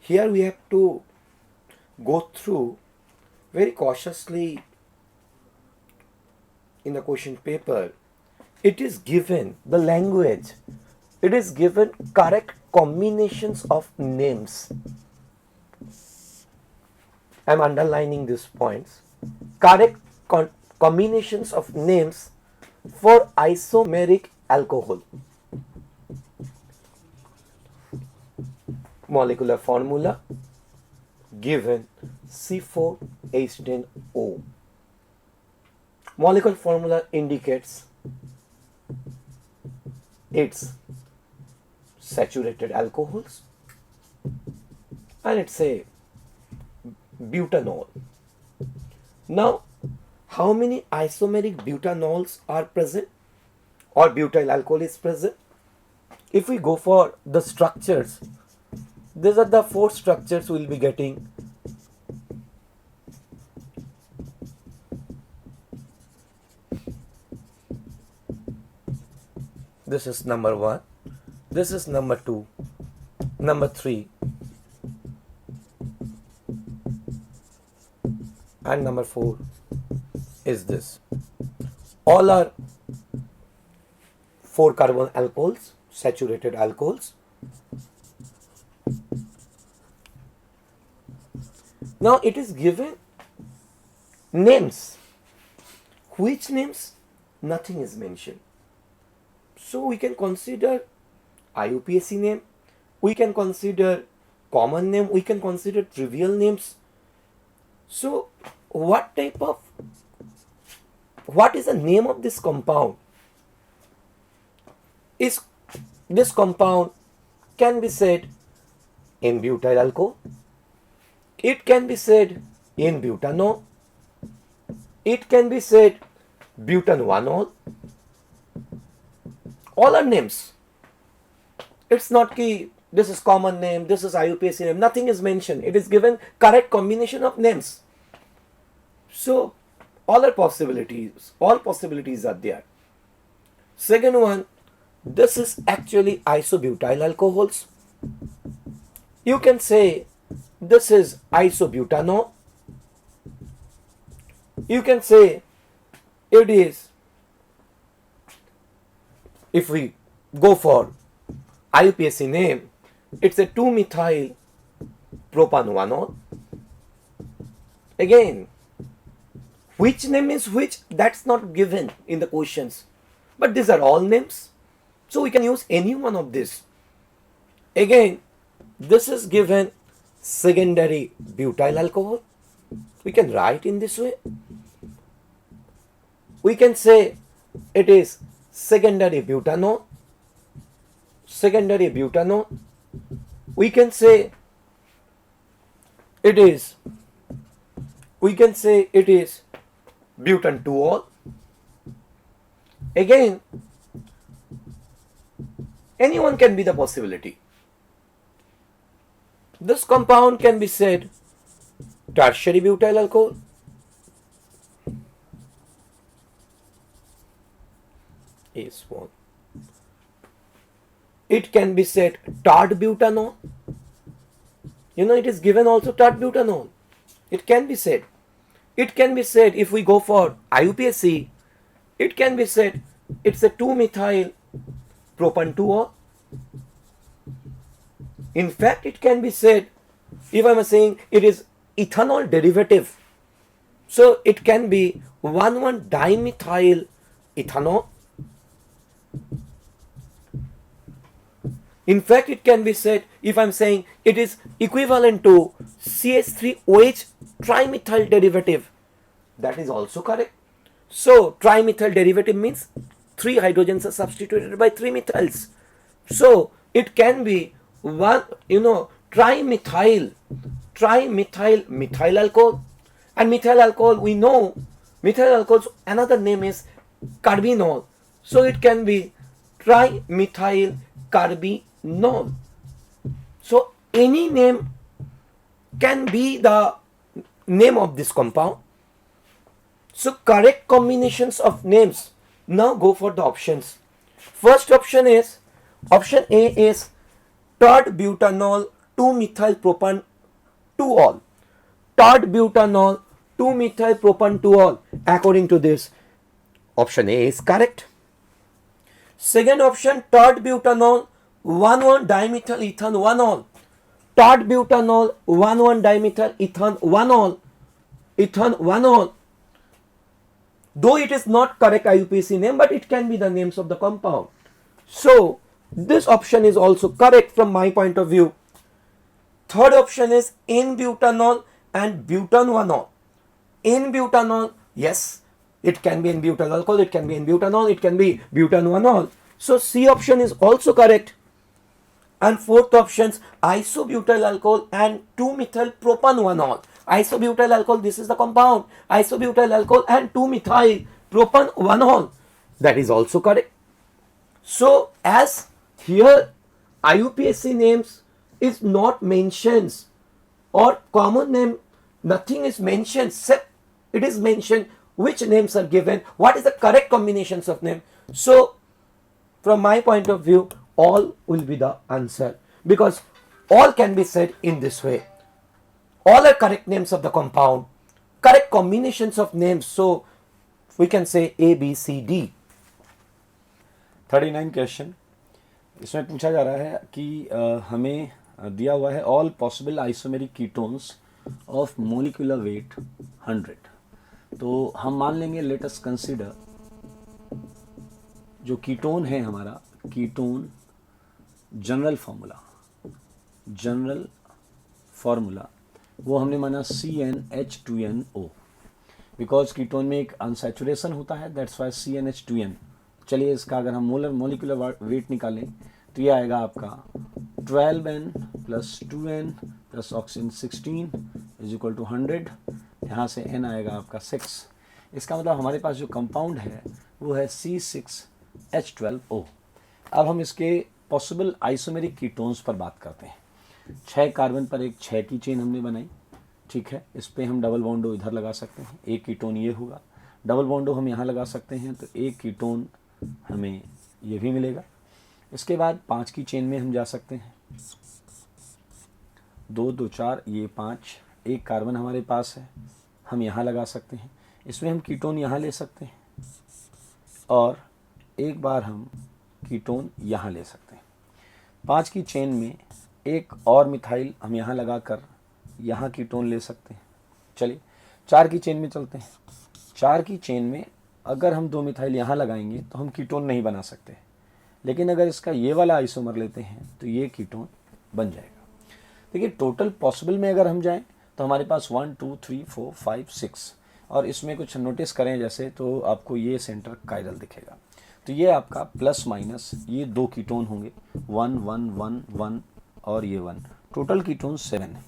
here we have to go through very cautiously in the question paper. It is given the language, it is given correct combinations of names. I'm underlining these points. Correct combinations of names for isomeric alcohol. Molecular formula given C4H10O. Molecular formula indicates it's saturated alcohols and it's a butanol. Now, how many isomeric butanols are present or butyl alcohol is present? If we go for the structures, these are the 4 structures we will be getting. This is number 1, this is number 2, number 3, and number 4 is this. All are 4 carbon alcohols, saturated alcohols. Now it is given names. Which names? Nothing is mentioned. So we can consider IUPAC name, we can consider common name, we can consider trivial names. So what is the name of this compound? Is this compound can be said N-butyl alcohol, it can be said N-butanol, it can be said butanol. All are names. It's not key, this is common name, this is IUPAC name, nothing is mentioned. It is given correct combination of names. So all possibilities are there. Second one, this is actually isobutyl alcohols. You can say this is isobutanol. You can say it is, if we go for IUPAC name, it's a 2-methyl propanovanol. Again, which name is which, that's not given in the questions, but these are all names, so we can use any one of this. Again, this is given secondary butyl alcohol. We can write in this way. We can say it is secondary butanol. Secondary butanol. We can say it is butanol. Again, anyone can be the possibility. This compound can be said tertiary butyl alcohol. Is one. It can be said tert butanol. It is given also tert butanol. It can be said. It can be said, if we go for IUPAC, it can be said it's a 2-methyl propanol. In fact, it can be said, if I am saying it is ethanol derivative, so it can be 1,1-dimethyl ethanol. In fact, it can be said, if I am saying it is equivalent to CH3OH trimethyl derivative, that is also correct. So trimethyl derivative means 3 hydrogens are substituted by 3 methyls. So it can be trimethyl methyl alcohol. And methyl alcohol, we know methyl alcohol's another name is carbinol. So it can be trimethyl carbinol. So any name can be the name of this compound. So correct combinations of names. Now go for the options. First option is, option A is tert butanol 2-methyl propan 2-ol. Tert-butanol 2-methyl propan 2-ol. According to this, option A is correct. Second option, tert-butanol 1,1-dimethyl ethane 1-ol. Tert-butanol 1,1-dimethyl ethane 1-ol. Ethane 1-ol. Though it is not correct IUPAC name, but it can be the names of the compound. So this option is also correct from my point of view. Third option is N-butanol and butan-1-ol. N-butanol, yes, it can be N-butyl alcohol, it can be N-butanol, it can be butan-1-ol. So C option is also correct. And fourth option, isobutyl alcohol and 2-methyl propan-1-ol. Isobutyl alcohol, this is the compound. Isobutyl alcohol and 2-methyl propan-1-ol. That is also correct. So as here IUPAC names is not mentioned or common name, nothing is mentioned except it is mentioned which names are given, what is the correct combinations of name. So from my point of view, all will be the answer, because all can be said in this way. All are correct names of the compound, correct combinations of names. So we can say A, B, C, D. 39 question, इसमें पूछा जा रहा है कि हमें दिया हुआ है all possible isomeric ketones of molecular weight 100. तो हम मान लेंगे, लेट अस कंसीडर जो कीटोन है हमारा, कीटोन जनरल फार्मूला वो हमने माना CnH2nO, बिकॉज कीटोन में एक अनसैचुरेशन होता है, दैट्स वाई CnH2n. चलिए इसका अगर हम मोलिकुलर वेट निकालें तो ये आएगा आपका 12n plus 2n plus oxygen 16 is equal to 100. यहाँ से n आएगा आपका 6. इसका मतलब हमारे पास जो कंपाउंड है वो है C6H12O. अब हम इसके पॉसिबल आइसोमेरिक कीटोन्स पर बात करते हैं. 6 कार्बन पर एक 6 की चेन हमने बनाई, ठीक है. इस पर हम डबल बॉन्डो इधर लगा सकते हैं, एक कीटोन ये होगा. डबल बॉन्डो हम यहाँ लगा सकते हैं तो एक कीटोन हमें ये भी मिलेगा. इसके बाद 5 की चेन में हम जा सकते हैं, 2 2 4 ये 5. एक कार्बन हमारे पास है, हम यहाँ लगा सकते हैं. इसमें हम कीटोन यहाँ ले सकते हैं और एक बार हम कीटोन यहाँ ले सकते हैं. 5 की चेन में एक और मिथाइल हम यहाँ लगाकर यहाँ कीटोन ले सकते हैं. चलिए 4 की चेन में चलते हैं. 4 की चेन में अगर हम 2 मिथाइल यहाँ लगाएंगे तो हम कीटोन नहीं बना सकते, लेकिन अगर इसका ये वाला आइसोमर लेते हैं तो ये कीटोन बन जाएगा. देखिए टोटल पॉसिबल में अगर हम जाएं तो हमारे पास 1 2 3 4 5 6, और इसमें कुछ नोटिस करें जैसे तो आपको ये सेंटर कायरल दिखेगा. तो ये आपका प्लस माइनस ये 2 कीटोन होंगे, 1 1 1 1 और ये 1. टोटल कीटोन 7 है.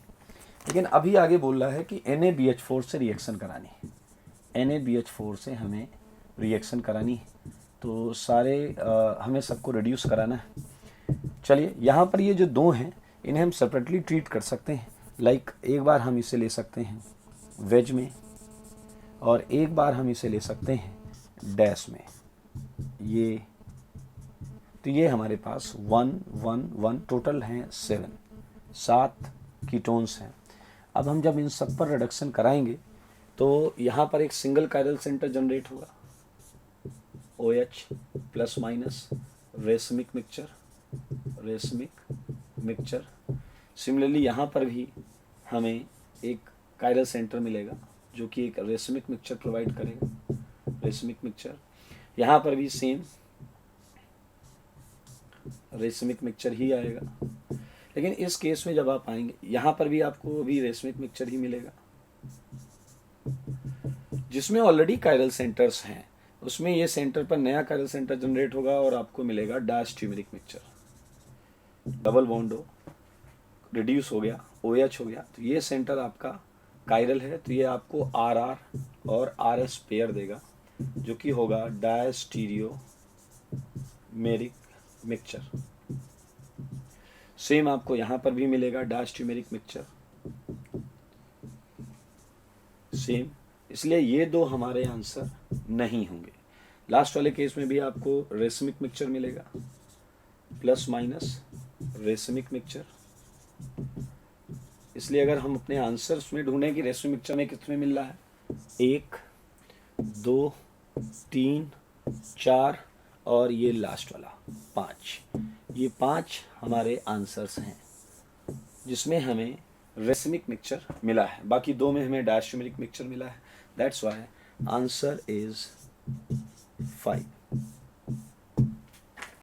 लेकिन अभी आगे बोल रहा है कि NaBH4 से रिएक्शन करानी है. NaBH4 से हमें रिएक्शन करानी है, तो सारे हमें सबको रिड्यूस कराना है. चलिए यहाँ पर ये जो 2 हैं इन्हें हम सेपरेटली ट्रीट कर सकते हैं. लाइक एक बार हम इसे ले सकते हैं वेज में और एक बार हम इसे ले सकते हैं डैश में. ये तो ये हमारे पास 1 1 1 टोटल हैं 7 कीटोन्स हैं. अब हम जब इन सब पर रिडक्शन कराएंगे तो यहाँ पर एक सिंगल कायरल सेंटर जनरेट होगा, OH plus minus racemic mixture. Similarly यहाँ पर भी हमें एक कायरल सेंटर मिलेगा जो कि एक रेसमिक मिक्सचर प्रोवाइड करेगा, रेसमिक मिक्सचर. यहाँ पर भी सेम रेसमिक मिक्सचर ही आएगा. लेकिन इस केस में जब आप आएंगे यहाँ पर भी आपको अभी रेसमिक मिक्सचर ही मिलेगा. जिसमें ऑलरेडी कायरल सेंटर्स हैं उसमें ये सेंटर पर नया कायरल सेंटर जनरेट होगा और आपको मिलेगा डायस्ट्यूमेरिक मिक्सचर. डबल बॉन्डो रिड्यूस हो गया, OH हो गया, तो ये सेंटर आपका कायरल है, तो ये आपको RR और RS पेयर देगा जो कि होगा डायस्टीरियोमेरिक मिक्सचर. सेम आपको यहाँ पर भी मिलेगा डायस्ट्यूमेरिक मिक्सचर सेम. इसलिए ये 2 हमारे आंसर नहीं होंगे. लास्ट वाले केस में भी आपको रेसमिक मिक्सचर मिलेगा, प्लस माइनस रेसमिक मिक्सचर इसलिए अगर हम अपने आंसर्स में ढूंढें कि रेशमिक मिक्सचर में कितने मिल रहा है, 1 2 3 4 और ये लास्ट वाला 5, ये 5 हमारे आंसर्स हैं जिसमें हमें रेशमिक मिक्सचर मिला है। बाकी 2 में हमें डायस्टोमेरिक मिक्सचर मिला है। That's why answer is 5।